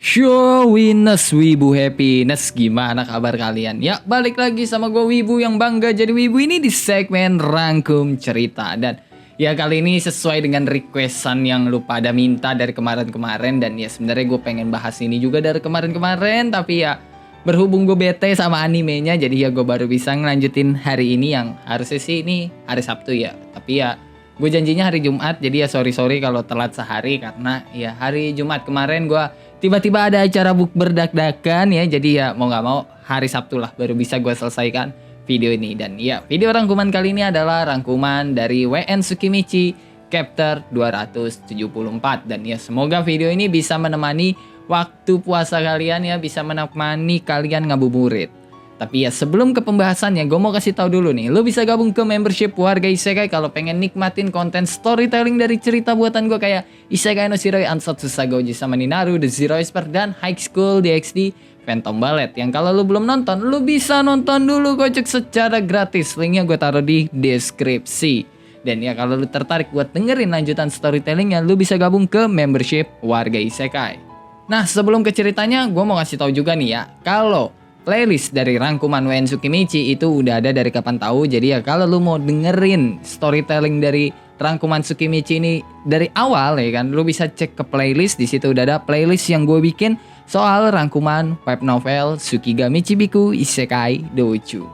Showiness Wibu Happiness, gimana kabar kalian? Ya, balik lagi sama gue Wibu yang bangga jadi Wibu ini di segmen Rangkum Cerita. Dan ya kali ini sesuai dengan requestan yang lu pada minta dari kemarin-kemarin. Dan ya sebenarnya gue pengen bahas ini juga dari kemarin-kemarin, tapi ya berhubung gue bete sama animenya, jadi ya gue baru bisa ngelanjutin hari ini yang harusnya sih ini hari Sabtu ya. Tapi ya gue janjinya hari Jumat, jadi ya sorry kalau telat sehari karena ya hari Jumat kemarin gue tiba-tiba ada acara bukber dak-dakan ya, jadi ya mau nggak mau hari Sabtu lah baru bisa gue selesaikan video ini. Dan ya video rangkuman kali ini adalah rangkuman dari WN Tsukimichi chapter 274. Dan ya semoga video ini bisa menemani waktu puasa kalian ya, bisa menemani kalian ngabuburit. Tapi ya sebelum ke pembahasannya, gue mau kasih tahu dulu nih, lo bisa gabung ke membership Warga Isekai kalau pengen nikmatin konten storytelling dari cerita buatan gue kayak Isekai no Shiroi Ansatsu Sagoji sama Ninaru, The Zero Expert, dan High School DxD Phantom Ballet. Yang kalau lo belum nonton, lo bisa nonton dulu kocek secara gratis. Linknya gue taruh di deskripsi. Dan ya kalau lo tertarik buat dengerin lanjutan storytellingnya, lo bisa gabung ke membership Warga Isekai. Nah sebelum ke ceritanya, gue mau kasih tahu juga nih ya, kalau playlist dari rangkuman WN Tsukimichi itu udah ada dari kapan tahu. Jadi ya kalau lu mau dengerin storytelling dari rangkuman Tsukimichi ini dari awal ya kan, lu bisa cek ke playlist. Di situ udah ada playlist yang gue bikin soal rangkuman web novel Tsukigami Chibiku Isekai Douchu.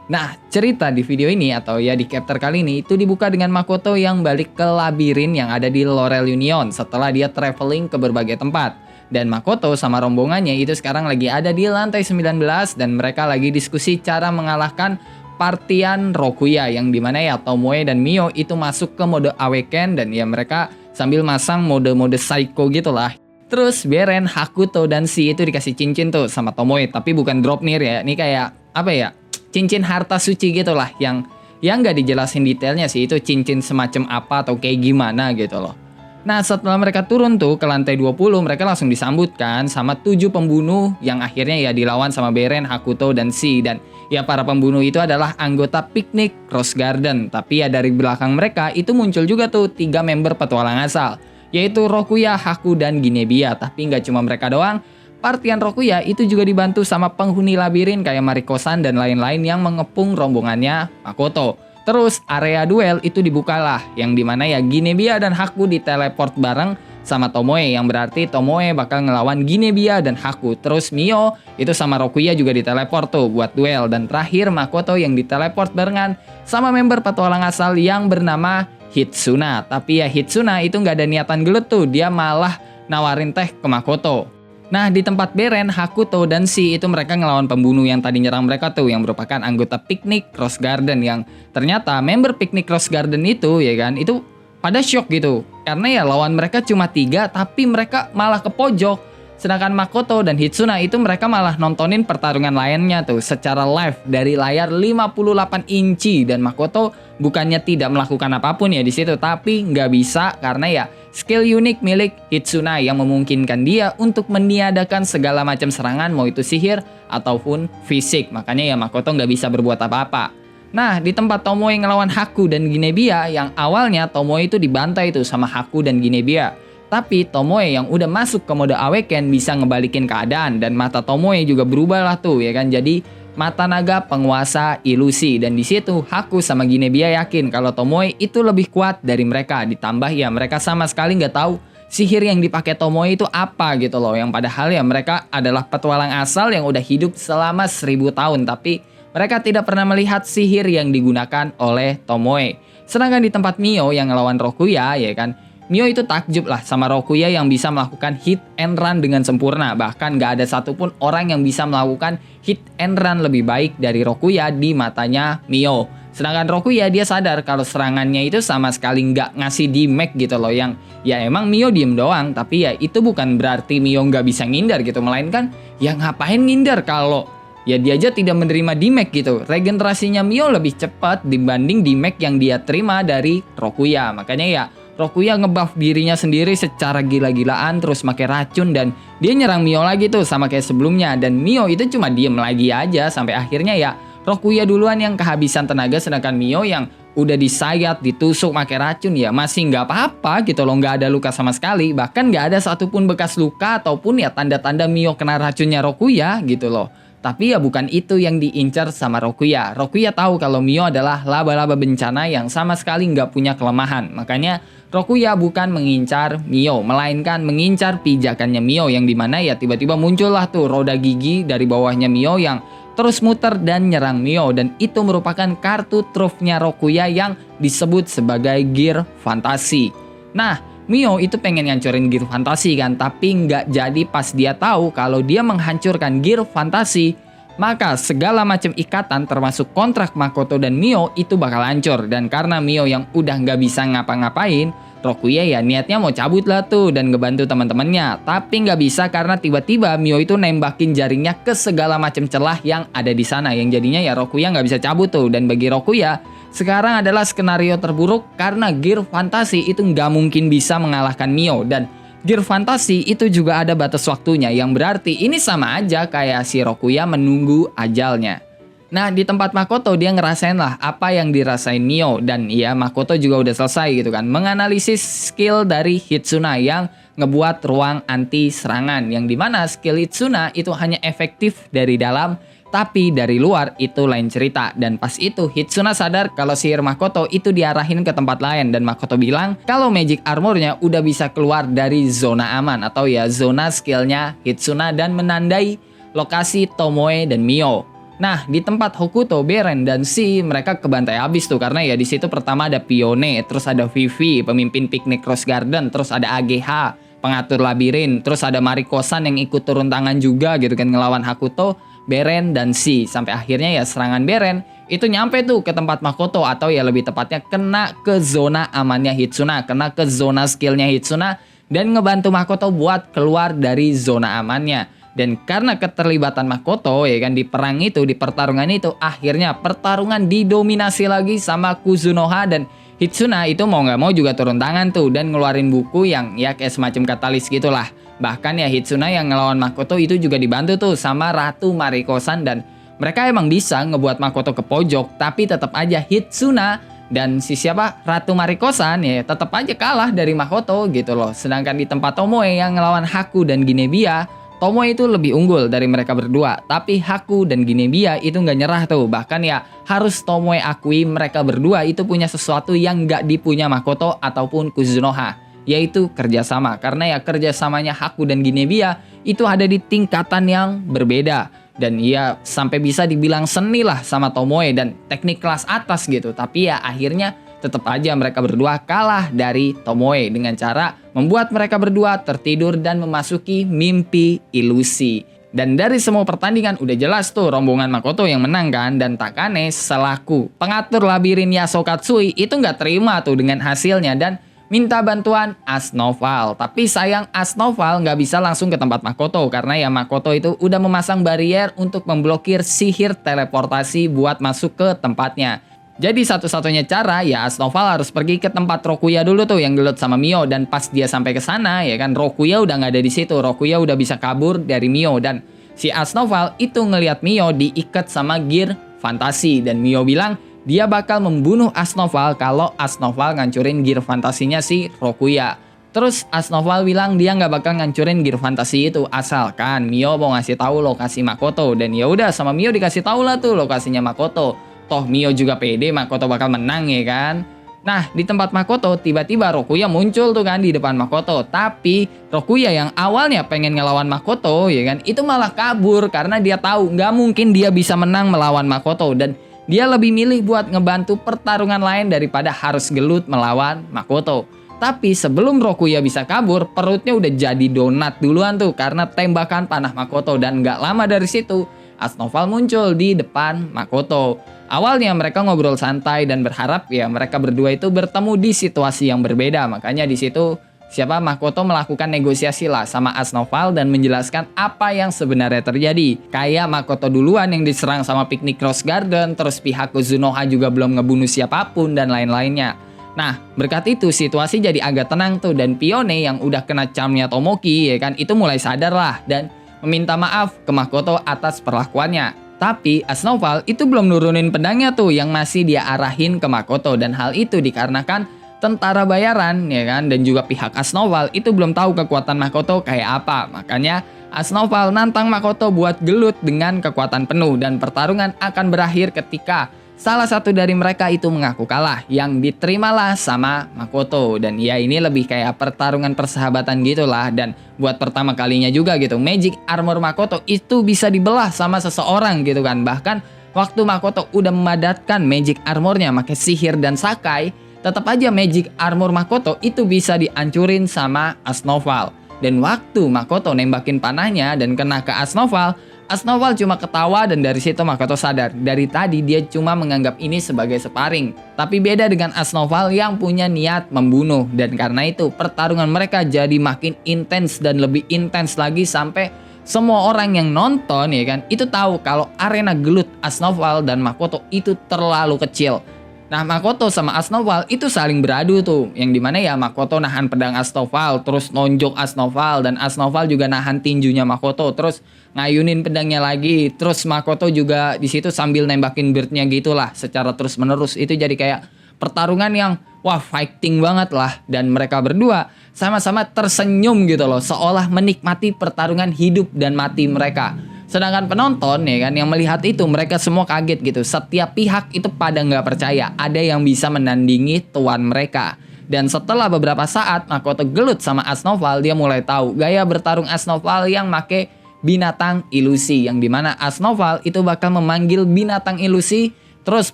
Nah, cerita di video ini atau ya di chapter kali ini itu dibuka dengan Makoto yang balik ke labirin yang ada di Laurel Union setelah dia traveling ke berbagai tempat. Dan Makoto sama rombongannya itu sekarang lagi ada di lantai 19 dan mereka lagi diskusi cara mengalahkan partian Rokuya yang dimana ya Tomoe dan Mio itu masuk ke mode Awaken dan ya mereka sambil masang mode-mode psycho gitulah. Terus Beren, Hakuto, dan Si itu dikasih cincin tuh sama Tomoe, tapi bukan drop nir ya, ini kayak apa ya, cincin harta suci gitulah yang nggak dijelasin detailnya sih itu cincin semacam apa atau kayak gimana gitu loh. Nah setelah mereka turun tuh ke lantai 20, mereka langsung disambutkan sama 7 pembunuh yang akhirnya ya dilawan sama Beren, Hakuto, dan Si. Dan ya para pembunuh itu adalah anggota piknik Rose Garden. Tapi ya dari belakang mereka itu muncul juga tuh 3 member petualang asal, yaitu Rokuya, Haku, dan Ginebiya. Tapi nggak cuma mereka doang, partian Rokuya itu juga dibantu sama penghuni labirin kayak Mariko-san dan lain-lain yang mengepung rombongannya Makoto. Terus area duel itu dibukalah yang dimana ya Ginebiya dan Haku diteleport bareng sama Tomoe, yang berarti Tomoe bakal ngelawan Ginebiya dan Haku. Terus Mio itu sama Rokuya juga diteleport tuh buat duel. Dan terakhir Makoto yang diteleport barengan sama member petualang asal yang bernama Hitsuna. Tapi ya Hitsuna itu nggak ada niatan gelut tuh, dia malah nawarin teh ke Makoto. Nah di tempat Beren, Hakuto, dan Si itu mereka ngelawan pembunuh yang tadi nyerang mereka tuh, yang merupakan anggota piknik Rose Garden, yang ternyata member piknik Rose Garden itu ya kan, itu pada shock gitu karena ya lawan mereka cuma 3 tapi mereka malah ke pojok. Sedangkan Makoto dan Hitsuna itu mereka malah nontonin pertarungan lainnya tuh secara live dari layar 58 inci. Dan Makoto bukannya tidak melakukan apapun ya di situ, tapi nggak bisa karena ya skill unik milik Hitsuna yang memungkinkan dia untuk meniadakan segala macam serangan, mau itu sihir ataupun fisik. Makanya ya Makoto nggak bisa berbuat apa-apa. Nah di tempat Tomoe ngelawan Haku dan Ginebiya, yang awalnya Tomoe itu dibantai tuh sama Haku dan Ginebiya. Tapi Tomoe yang udah masuk ke mode Awaken bisa ngebalikin keadaan, dan mata Tomoe juga berubah lah tuh ya kan, jadi mata naga penguasa ilusi. Dan di situ Haku sama Ginebiya yakin kalau Tomoe itu lebih kuat dari mereka. Ditambah ya mereka sama sekali nggak tahu sihir yang dipakai Tomoe itu apa gitu loh, yang padahal ya mereka adalah petualang asal yang udah hidup selama 1000 tahun, tapi mereka tidak pernah melihat sihir yang digunakan oleh Tomoe. Sedangkan di tempat Mio yang ngelawan Rokuya ya kan, Mio itu takjub lah sama Rokuya yang bisa melakukan hit and run dengan sempurna. Bahkan gak ada satupun orang yang bisa melakukan hit and run lebih baik dari Rokuya di matanya Mio. Sedangkan Rokuya dia sadar kalau serangannya itu sama sekali gak ngasih damage gitu loh. Yang ya emang Mio diem doang, tapi ya itu bukan berarti Mio gak bisa ngindar gitu. Melainkan ya ngapain ngindar kalau ya dia aja tidak menerima damage gitu. Regenerasinya Mio lebih cepat dibanding damage yang dia terima dari Rokuya. Makanya ya Rokuya ngebuff dirinya sendiri secara gila-gilaan, terus pakai racun, dan dia nyerang Mio lagi tuh sama kayak sebelumnya. Dan Mio itu cuma diem lagi aja sampai akhirnya ya Rokuya duluan yang kehabisan tenaga, sedangkan Mio yang udah disayat, ditusuk pakai racun ya masih nggak apa-apa gitu loh, nggak ada luka sama sekali, bahkan nggak ada satupun bekas luka ataupun ya tanda-tanda Mio kena racunnya Rokuya gitu loh. Tapi ya bukan itu yang diincar sama Rokuya. Rokuya tahu kalau Mio adalah laba-laba bencana yang sama sekali nggak punya kelemahan. Makanya Rokuya bukan mengincar Mio, melainkan mengincar pijakannya Mio yang dimana ya tiba-tiba muncullah tuh roda gigi dari bawahnya Mio yang terus muter dan nyerang Mio. Dan itu merupakan kartu trufnya Rokuya yang disebut sebagai Gear Fantasi. Nah, Mio itu pengen ngancurin Gear Fantasi kan, tapi nggak jadi pas dia tahu kalau dia menghancurkan Gear Fantasi, maka segala macam ikatan termasuk kontrak Makoto dan Mio itu bakal hancur. Dan karena Mio yang udah nggak bisa ngapa-ngapain, Rokuya ya niatnya mau cabut lah tuh dan ngebantu teman-temannya. Tapi nggak bisa karena tiba-tiba Mio itu nembakin jaringnya ke segala macam celah yang ada di sana, yang jadinya ya Rokuya nggak bisa cabut tuh. Dan bagi Rokuya, sekarang adalah skenario terburuk karena Gear Fantasi itu nggak mungkin bisa mengalahkan Mio. Dan Gear Fantasi itu juga ada batas waktunya, yang berarti ini sama aja kayak si Rokuya menunggu ajalnya. Nah, di tempat Makoto dia ngerasain lah apa yang dirasain Mio. Dan ya Makoto juga udah selesai gitu kan, menganalisis skill dari Hitsuna yang ngebuat ruang anti serangan, yang dimana skill Hitsuna itu hanya efektif dari dalam, tapi dari luar itu lain cerita. Dan pas itu Hitsuna sadar kalau sihir Makoto itu diarahin ke tempat lain. Dan Makoto bilang kalau magic armornya udah bisa keluar dari zona aman atau ya zona skillnya Hitsuna dan menandai lokasi Tomoe dan Mio. Nah, di tempat Hokuto, Beren, dan Si mereka kebantai habis tuh karena ya di situ pertama ada Pione, terus ada Vivi, pemimpin piknik Rose Garden, terus ada AGH, pengatur labirin, terus ada Mariko-san yang ikut turun tangan juga gitu kan ngelawan Hakuto, Beren, dan Si. Sampai akhirnya ya serangan Beren itu nyampe tuh ke tempat Makoto, atau ya lebih tepatnya kena ke zona amannya Hitsuna, kena ke zona skillnya Hitsuna dan ngebantu Makoto buat keluar dari zona amannya. Dan karena keterlibatan Makoto ya kan di perang itu, di pertarungan itu, akhirnya pertarungan didominasi lagi sama Kuzunoha. Dan Hitsuna itu mau nggak mau juga turun tangan tuh dan ngeluarin buku yang ya kayak semacam katalis gitulah. Bahkan ya Hitsuna yang ngelawan Makoto itu juga dibantu tuh sama Ratu Mariko-san. Dan mereka emang bisa ngebuat Makoto ke pojok, tapi tetap aja Hitsuna dan si siapa Ratu Mariko-san ya tetap aja kalah dari Makoto gitu loh. Sedangkan di tempat Tomoe yang ngelawan Haku dan Ginebia, Tomoe itu lebih unggul dari mereka berdua, tapi Haku dan Ginebia itu nggak nyerah tuh. Bahkan ya harus Tomoe akui mereka berdua itu punya sesuatu yang nggak dipunya Makoto ataupun Kuzunoha, yaitu kerjasama. Karena ya kerjasamanya Haku dan Ginebia itu ada di tingkatan yang berbeda. Dan ya sampai bisa dibilang seni lah sama Tomoe dan teknik kelas atas gitu. Tapi ya akhirnya tetap aja mereka berdua kalah dari Tomoe dengan cara membuat mereka berdua tertidur dan memasuki mimpi ilusi. Dan dari semua pertandingan udah jelas tuh rombongan Makoto yang menang kan. Dan Takane selaku pengatur labirin Yasukatsui itu nggak terima tuh dengan hasilnya dan minta bantuan Asnoval. Tapi sayang Asnoval nggak bisa langsung ke tempat Makoto karena ya Makoto itu udah memasang barrier untuk memblokir sihir teleportasi buat masuk ke tempatnya. Jadi satu-satunya cara ya Asnoval harus pergi ke tempat Rokuya dulu tuh yang gelut sama Mio. Dan pas dia sampai ke sana ya kan Rokuya udah nggak ada di situ. Rokuya udah bisa kabur dari Mio. Dan si Asnoval itu ngelihat Mio diikat sama Gear Fantasi. Dan Mio bilang dia bakal membunuh Asnoval kalau Asnoval ngancurin Gear Fantasinya si Rokuya. Terus Asnoval bilang dia nggak bakal ngancurin Gear Fantasi itu asalkan Mio mau ngasih tahu lokasi Makoto. Dan ya udah sama Mio dikasih tahu lah tuh lokasinya Makoto. Toh Mio juga pede Makoto bakal menang ya kan. Nah di tempat Makoto tiba-tiba Rokuya muncul tuh kan di depan Makoto. Tapi Rokuya yang awalnya pengen ngelawan Makoto ya kan itu malah kabur karena dia tahu nggak mungkin dia bisa menang melawan Makoto. Dan dia lebih milih buat ngebantu pertarungan lain daripada harus gelut melawan Makoto. Tapi sebelum Rokuya bisa kabur, perutnya udah jadi donat duluan tuh karena tembakan panah Makoto. Dan nggak lama dari situ Asnoval muncul di depan Makoto. Awalnya mereka ngobrol santai dan berharap ya mereka berdua itu bertemu di situasi yang berbeda. Makanya di situ Makoto melakukan negosiasi lah sama Asnoval dan menjelaskan apa yang sebenarnya terjadi. Kayak Makoto duluan yang diserang sama piknik Rose Garden, terus pihak Kuzunoha juga belum ngebunuh siapapun dan lain-lainnya. Nah, berkat itu situasi jadi agak tenang tuh dan Pione yang udah kena charmnya Tomoki ya kan itu mulai sadar lah dan meminta maaf ke Makoto atas perlakuannya. Tapi Asnoval itu belum nurunin pedangnya tuh yang masih dia arahin ke Makoto, dan hal itu dikarenakan tentara bayaran ya kan, dan juga pihak Asnoval itu belum tahu kekuatan Makoto kayak apa. Makanya Asnoval nantang Makoto buat gelut dengan kekuatan penuh, dan pertarungan akan berakhir ketika salah satu dari mereka itu mengaku kalah, yang diterimalah sama Makoto. Dan ya ini lebih kayak pertarungan persahabatan gitulah, dan buat pertama kalinya juga gitu magic armor Makoto itu bisa dibelah sama seseorang gitu kan. Bahkan waktu Makoto udah memadatkan magic armornya pakai sihir dan sakai, tetap aja magic armor Makoto itu bisa dihancurin sama Asnoval. Dan waktu Makoto nembakin panahnya dan kena ke Asnoval, Asnoval cuma ketawa, dan dari situ Makoto sadar dari tadi dia cuma menganggap ini sebagai sparring. Tapi beda dengan Asnoval yang punya niat membunuh, dan karena itu pertarungan mereka jadi makin intens dan lebih intens lagi sampai semua orang yang nonton ya kan itu tahu kalau arena gelut Asnoval dan Makoto itu terlalu kecil. Nah, Makoto sama Asnoval itu saling beradu tuh, yang dimana ya Makoto nahan pedang Asnoval, terus nonjok Asnoval, dan Asnoval juga nahan tinjunya Makoto, terus ngayunin pedangnya lagi, terus Makoto juga di situ sambil nembakin beardnya gitulah, secara terus menerus. Itu jadi kayak pertarungan yang wah fighting banget lah, dan mereka berdua sama-sama tersenyum gitu loh, seolah menikmati pertarungan hidup dan mati mereka. Sedangkan penonton ya kan yang melihat itu mereka semua kaget gitu. Setiap pihak itu pada nggak percaya ada yang bisa menandingi tuan mereka. Dan setelah beberapa saat Makoto gelut sama Asnoval, dia mulai tahu gaya bertarung Asnoval yang make binatang ilusi, yang dimana Asnoval itu bakal memanggil binatang ilusi. Terus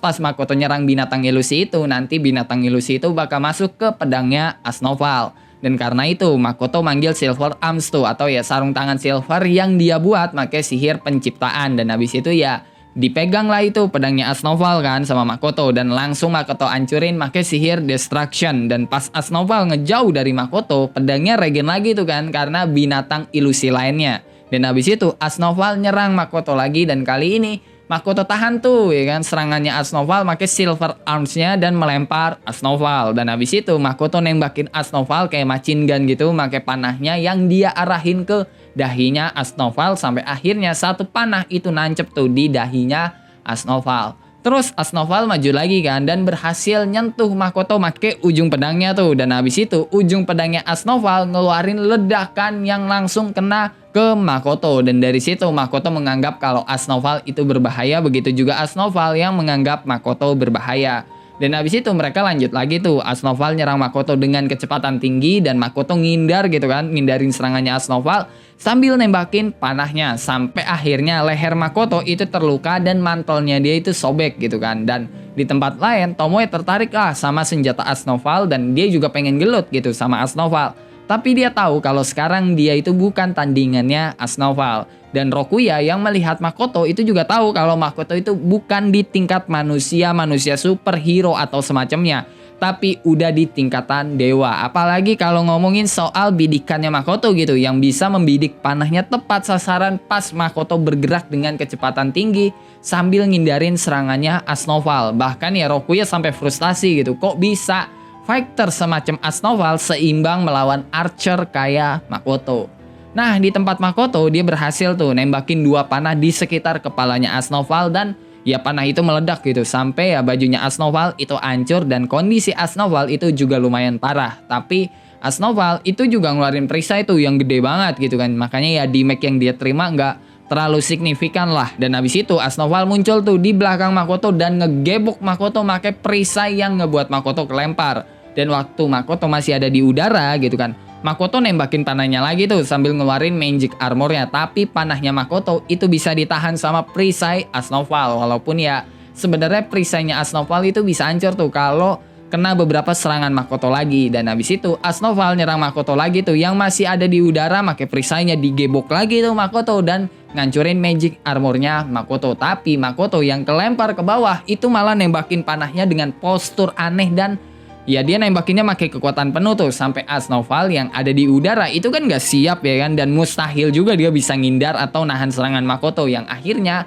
pas Makoto nyerang binatang ilusi itu, nanti binatang ilusi itu bakal masuk ke pedangnya Asnoval. Dan karena itu Makoto manggil Silver Arms tuh, atau ya sarung tangan silver yang dia buat pakai sihir penciptaan. Dan habis itu ya dipegang lah itu pedangnya Asnoval kan sama Makoto, dan langsung Makoto hancurin pakai sihir Destruction. Dan pas Asnoval ngejauh dari Makoto, pedangnya regen lagi tuh kan karena binatang ilusi lainnya. Dan habis itu Asnoval nyerang Makoto lagi, dan kali ini Makoto tahan tuh ya kan serangannya Asnoval pakai Silver Arms-nya dan melempar Asnoval. Dan habis itu Makoto nembakin Asnoval kayak machine gun gitu pakai panahnya yang dia arahin ke dahinya Asnoval, sampai akhirnya satu panah itu nancep tuh di dahinya Asnoval. Terus Asnoval maju lagi kan dan berhasil nyentuh Makoto pakai ujung pedangnya tuh, dan habis itu ujung pedangnya Asnoval ngeluarin ledakan yang langsung kena ke Makoto, dan dari situ Makoto menganggap kalau Asnoval itu berbahaya, begitu juga Asnoval yang menganggap Makoto berbahaya. Dan habis itu mereka lanjut lagi tuh, Asnoval nyerang Makoto dengan kecepatan tinggi, dan Makoto ngindar gitu kan, ngindarin serangannya Asnoval sambil nembakin panahnya, sampai akhirnya leher Makoto itu terluka dan mantelnya dia itu sobek gitu kan. Dan di tempat lain Tomoe tertarik lah sama senjata Asnoval, dan dia juga pengen gelut gitu sama Asnoval. Tapi dia tahu kalau sekarang dia itu bukan tandingannya Asnoval. Dan Rokuya yang melihat Makoto itu juga tahu kalau Makoto itu bukan di tingkat manusia superhero atau semacamnya, tapi udah di tingkatan dewa. Apalagi kalau ngomongin soal bidikannya Makoto gitu, yang bisa membidik panahnya tepat sasaran pas Makoto bergerak dengan kecepatan tinggi sambil ngindarin serangannya Asnoval. Bahkan ya Rokuya sampai frustasi gitu, kok bisa fighter semacam Asnoval seimbang melawan archer kayak Makoto. Nah, di tempat Makoto dia berhasil tuh nembakin 2 panah di sekitar kepalanya Asnoval, dan ya panah itu meledak gitu sampai ya bajunya Asnoval itu hancur, dan kondisi Asnoval itu juga lumayan parah. Tapi Asnoval itu juga ngeluarin perisai tuh yang gede banget gitu kan. Makanya ya damage yang dia terima nggak terlalu signifikan lah. Dan habis itu Asnoval muncul tuh di belakang Makoto dan ngegebok Makoto pakai perisai yang ngebuat Makoto kelempar. Dan waktu Makoto masih ada di udara gitu kan, Makoto nembakin panahnya lagi tuh sambil ngeluarin magic armornya. Tapi panahnya Makoto itu bisa ditahan sama perisai Asnoval. Walaupun ya sebenarnya perisainya Asnoval itu bisa hancur tuh kalau kena beberapa serangan Makoto lagi. Dan habis itu Asnoval nyerang Makoto lagi tuh yang masih ada di udara, pakai perisainya digebok lagi tuh Makoto dan ngancurin magic armornya Makoto. Tapi Makoto yang kelempar ke bawah itu malah nembakin panahnya dengan postur aneh, dan ya dia nembakinnya pakai kekuatan penuh tuh sampai Asnoval yang ada di udara itu kan gak siap ya kan, dan mustahil juga dia bisa ngindar atau nahan serangan Makoto, yang akhirnya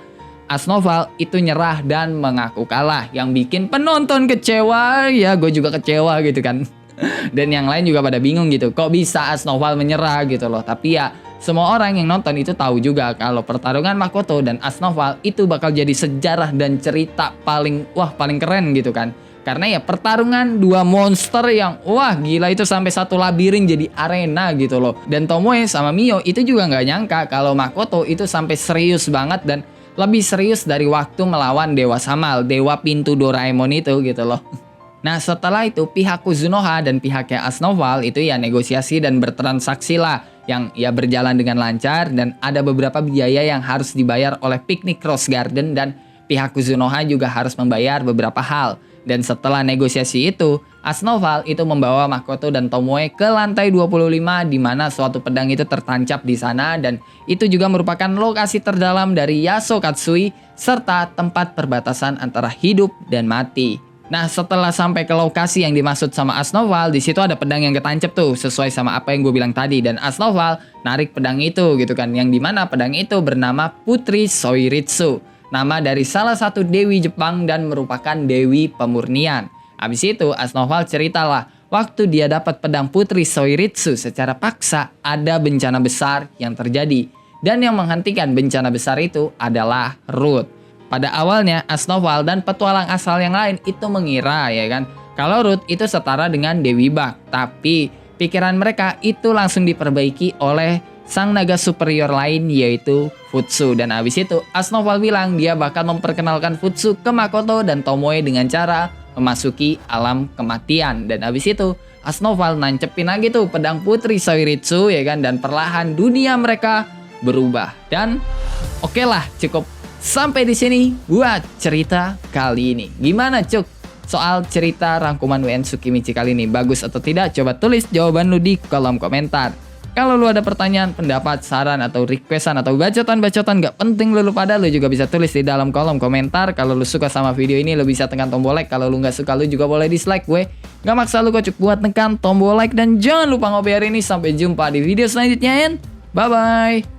Asnoval itu nyerah dan mengaku kalah, yang bikin penonton kecewa. Ya gue juga kecewa gitu kan. Dan yang lain juga pada bingung gitu, kok bisa Asnoval menyerah gitu loh. Tapi ya semua orang yang nonton itu tahu juga kalau pertarungan Makoto dan Asnoval itu bakal jadi sejarah dan cerita paling keren gitu kan. Karena ya pertarungan dua monster yang gila itu sampai satu labirin jadi arena gitu loh. Dan Tomoe sama Mio itu juga nggak nyangka kalau Makoto itu sampai serius banget dan lebih serius dari waktu melawan Dewa Samal, Dewa Pintu Doraemon itu gitu loh. Nah setelah itu pihak Kuzunoha dan pihaknya Asnoval itu ya negosiasi dan bertransaksi lah yang ya berjalan dengan lancar dan ada beberapa biaya yang harus dibayar oleh Picnic Rose Garden dan pihak Kuzunoha juga harus membayar beberapa hal. Dan setelah negosiasi itu, Asnoval itu membawa Makoto dan Tomoe ke lantai 25 di mana suatu pedang itu tertancap di sana dan itu juga merupakan lokasi terdalam dari Yasuo Katsui serta tempat perbatasan antara hidup dan mati. Nah setelah sampai ke lokasi yang dimaksud sama Asnoval, di situ ada pedang yang ketancap tuh sesuai sama apa yang gue bilang tadi dan Asnoval narik pedang itu gitu kan, yang dimana pedang itu bernama Putri Soiritsu, nama dari salah satu dewi Jepang dan merupakan dewi pemurnian. Habis itu Asnoval ceritalah waktu dia dapat pedang Putri Soiritsu secara paksa ada bencana besar yang terjadi dan yang menghentikan bencana besar itu adalah Ruth. Pada awalnya Asnoval dan petualang asal yang lain itu mengira ya kan kalau Ruth itu setara dengan Dewi Bak, tapi pikiran mereka itu langsung diperbaiki oleh sang naga superior lain yaitu Futsu. Dan abis itu Asnoval bilang dia bakal memperkenalkan Futsu ke Makoto dan Tomoe dengan cara memasuki alam kematian. Dan abis itu Asnoval nancepin lagi tuh pedang Putri Soiritsu ya kan, dan perlahan dunia mereka berubah. Dan oke lah, cukup sampai di sini buat cerita kali ini. Gimana Cuk? Soal cerita rangkuman WN Tsukimichi kali ini, bagus atau tidak? Coba tulis jawaban lu di kolom komentar. Kalau lu ada pertanyaan, pendapat, saran, atau requestan, atau bacotan-bacotan gak penting lu pada, lu juga bisa tulis di dalam kolom komentar. Kalau lu suka sama video ini, lu bisa tekan tombol like. Kalau lu gak suka, lu juga boleh dislike. Gue gak maksa lu kok, buat tekan tombol like. Dan jangan lupa ngopi hari ini. Sampai jumpa di video selanjutnya, and bye-bye.